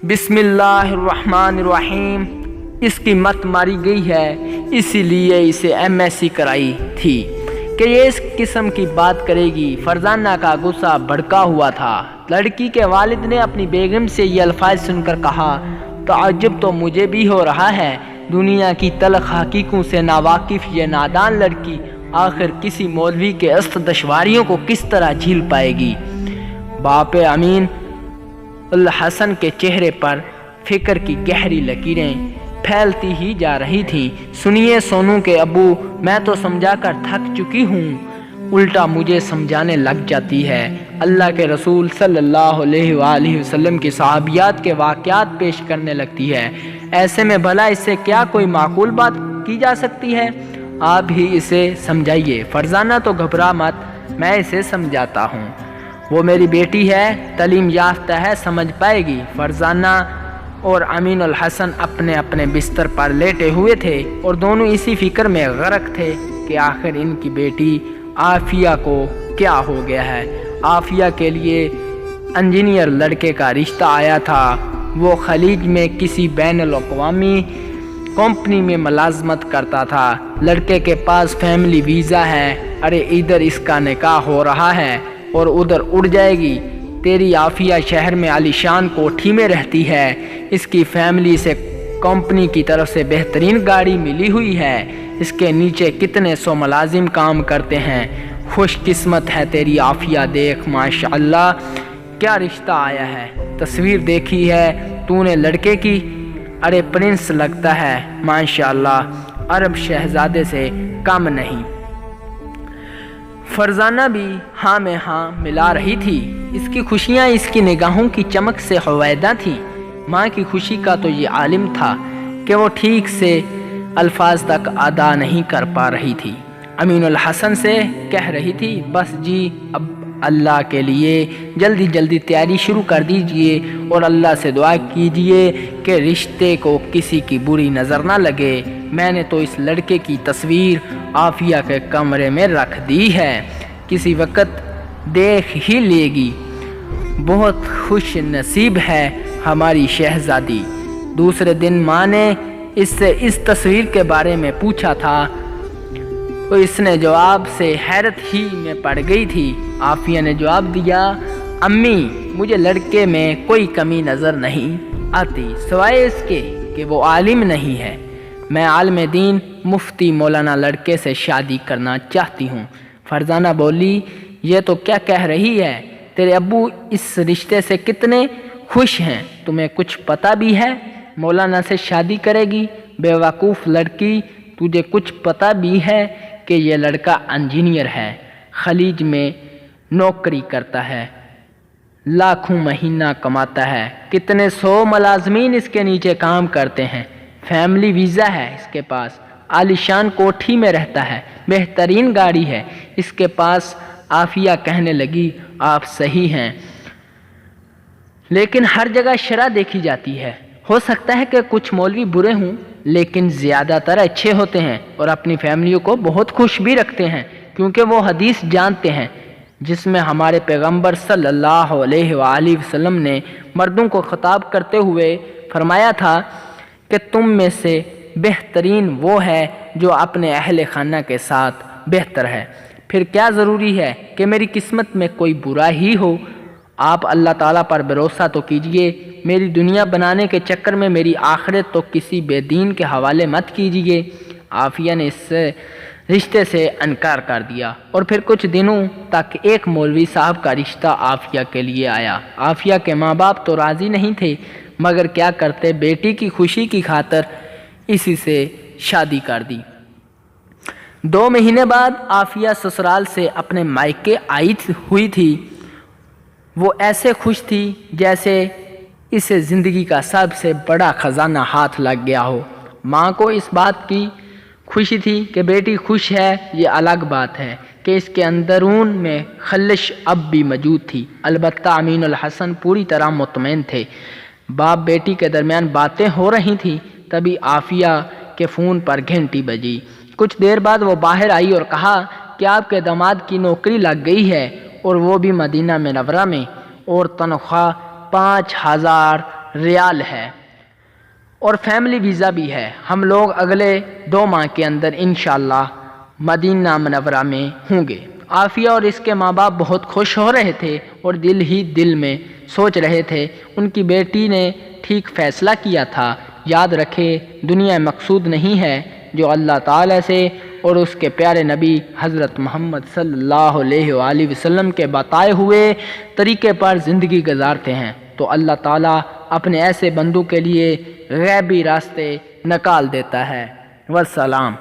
بسم اللہ الرحمن الرحیم۔ اس کی مت ماری گئی ہے، اسی لیے اسے MSc کرائی تھی کہ یہ اس قسم کی بات کرے گی۔ فرزانہ کا غصہ بھڑکا ہوا تھا۔ لڑکی کے والد نے اپنی بیگم سے یہ الفاظ سن کر کہا، تعجب تو مجھے بھی ہو رہا ہے، دنیا کی تلخ حقیقتوں سے ناواقف یہ نادان لڑکی آخر کسی مولوی کے است دشواریوں کو کس طرح جھیل پائے گی۔ باپ امین الحسن کے چہرے پر فکر کی گہری لکیریں پھیلتی ہی جا رہی تھیں۔ سنیے سونو کے ابو، میں تو سمجھا کر تھک چکی ہوں، الٹا مجھے سمجھانے لگ جاتی ہے۔ اللہ کے رسول صلی اللہ علیہ وآلہ وسلم کی صحابیات کے واقعات پیش کرنے لگتی ہے۔ ایسے میں بھلا اس سے کیا کوئی معقول بات کی جا سکتی ہے؟ آپ ہی اسے سمجھائیے۔ فرزانہ تو گھبرا مت، میں اسے سمجھاتا ہوں، وہ میری بیٹی ہے، تعلیم یافتہ ہے، سمجھ پائے گی۔ فرزانہ اور امین الحسن اپنے اپنے بستر پر لیٹے ہوئے تھے اور دونوں اسی فکر میں غرق تھے کہ آخر ان کی بیٹی عافیہ کو کیا ہو گیا ہے۔ عافیہ کے لیے انجینئر لڑکے کا رشتہ آیا تھا، وہ خلیج میں کسی بین الاقوامی کمپنی میں ملازمت کرتا تھا۔ لڑکے کے پاس فیملی ویزا ہے۔ ارے ادھر اس کا نکاح ہو رہا ہے اور ادھر اڑ جائے گی۔ تیری عافیہ شہر میں عالی شان کوٹھی میں رہتی ہے، اس کی فیملی سے کمپنی کی طرف سے بہترین گاڑی ملی ہوئی ہے، اس کے نیچے کتنے سو ملازم کام کرتے ہیں۔ خوش قسمت ہے تیری عافیہ، دیکھ ماشاءاللہ کیا رشتہ آیا ہے۔ تصویر دیکھی ہے تو نے لڑکے کی؟ ارے پرنس لگتا ہے ماشاءاللہ، عرب شہزادے سے کم نہیں۔ فرزانہ بھی ہاں میں ہاں ملا رہی تھی۔ اس کی خوشیاں اس کی نگاہوں کی چمک سے ہویدا تھی۔ ماں کی خوشی کا تو یہ عالم تھا کہ وہ ٹھیک سے الفاظ تک ادا نہیں کر پا رہی تھی۔ امین الحسن سے کہہ رہی تھی، بس جی اب اللہ کے لیے جلدی جلدی تیاری شروع کر دیجئے اور اللہ سے دعا کیجئے کہ رشتے کو کسی کی بری نظر نہ لگے۔ میں نے تو اس لڑکے کی تصویر عافیہ کے کمرے میں رکھ دی ہے، کسی وقت دیکھ ہی لے گی۔ بہت خوش نصیب ہے ہماری شہزادی۔ دوسرے دن ماں نے اس سے اس تصویر کے بارے میں پوچھا تھا تو اس نے جواب سے حیرت ہی میں پڑ گئی تھی۔ عافیہ نے جواب دیا، امی مجھے لڑکے میں کوئی کمی نظر نہیں آتی سوائے اس کے کہ وہ عالم نہیں ہے۔ میں عالم دین مفتی مولانا لڑکے سے شادی کرنا چاہتی ہوں۔ فرزانہ بولی، یہ تو کیا کہہ رہی ہے، تیرے ابو اس رشتے سے کتنے خوش ہیں، تمہیں کچھ پتہ بھی ہے؟ مولانا سے شادی کرے گی؟ بے وقوف لڑکی، تجھے کچھ پتہ بھی ہے کہ یہ لڑکا انجینئر ہے، خلیج میں نوکری کرتا ہے، لاکھوں مہینہ کماتا ہے، کتنے سو ملازمین اس کے نیچے کام کرتے ہیں، فیملی ویزا ہے اس کے پاس، عالی شان کوٹھی میں رہتا ہے، بہترین گاڑی ہے اس کے پاس۔ عافیہ کہنے لگی، آپ صحیح ہیں، لیکن ہر جگہ شرع دیکھی جاتی ہے۔ ہو سکتا ہے کہ کچھ مولوی برے ہوں، لیکن زیادہ تر اچھے ہوتے ہیں اور اپنی فیملیوں کو بہت خوش بھی رکھتے ہیں، کیونکہ وہ حدیث جانتے ہیں جس میں ہمارے پیغمبر صلی اللہ علیہ وآلہ وسلم نے مردوں کو خطاب کرتے ہوئے فرمایا تھا کہ تم میں سے بہترین وہ ہے جو اپنے اہل خانہ کے ساتھ بہتر ہے۔ پھر کیا ضروری ہے کہ میری قسمت میں کوئی برا ہی ہو؟ آپ اللہ تعالیٰ پر بھروسہ تو کیجئے، میری دنیا بنانے کے چکر میں میری آخرت تو کسی بے دین کے حوالے مت کیجئے۔ عافیہ نے اس رشتے سے انکار کر دیا اور پھر کچھ دنوں تک ایک مولوی صاحب کا رشتہ عافیہ کے لیے آیا۔ عافیہ کے ماں باپ تو راضی نہیں تھے، مگر کیا کرتے، بیٹی کی خوشی کی خاطر اسی سے شادی کر دی۔ 2 مہینے بعد عافیہ سسرال سے اپنے مائکے آئی ہوئی تھی۔ وہ ایسے خوش تھی جیسے اسے زندگی کا سب سے بڑا خزانہ ہاتھ لگ گیا ہو۔ ماں کو اس بات کی خوشی تھی کہ بیٹی خوش ہے، یہ الگ بات ہے کہ اس کے اندرون میں خلش اب بھی موجود تھی۔ البتہ امین الحسن پوری طرح مطمئن تھے۔ باپ بیٹی کے درمیان باتیں ہو رہی تھیں، تبھی عافیہ کے فون پر گھنٹی بجی۔ کچھ دیر بعد وہ باہر آئی اور کہا کہ آپ کے داماد کی نوکری لگ گئی ہے اور وہ بھی مدینہ منورہ میں، اور تنخواہ 5000 ریال ہے اور فیملی ویزا بھی ہے۔ ہم لوگ اگلے 2 ماہ کے اندر انشاءاللہ مدینہ منورہ میں ہوں گے۔ عافیہ اور اس کے ماں باپ بہت خوش ہو رہے تھے اور دل ہی دل میں سوچ رہے تھے ان کی بیٹی نے ٹھیک فیصلہ کیا تھا۔ یاد رکھے دنیا مقصود نہیں ہے، جو اللہ تعالیٰ سے اور اس کے پیارے نبی حضرت محمد صلی اللہ علیہ وآلہ وسلم کے بتائے ہوئے طریقے پر زندگی گزارتے ہیں تو اللہ تعالیٰ اپنے ایسے بندوں کے لیے غیبی راستے نکال دیتا ہے۔ والسلام۔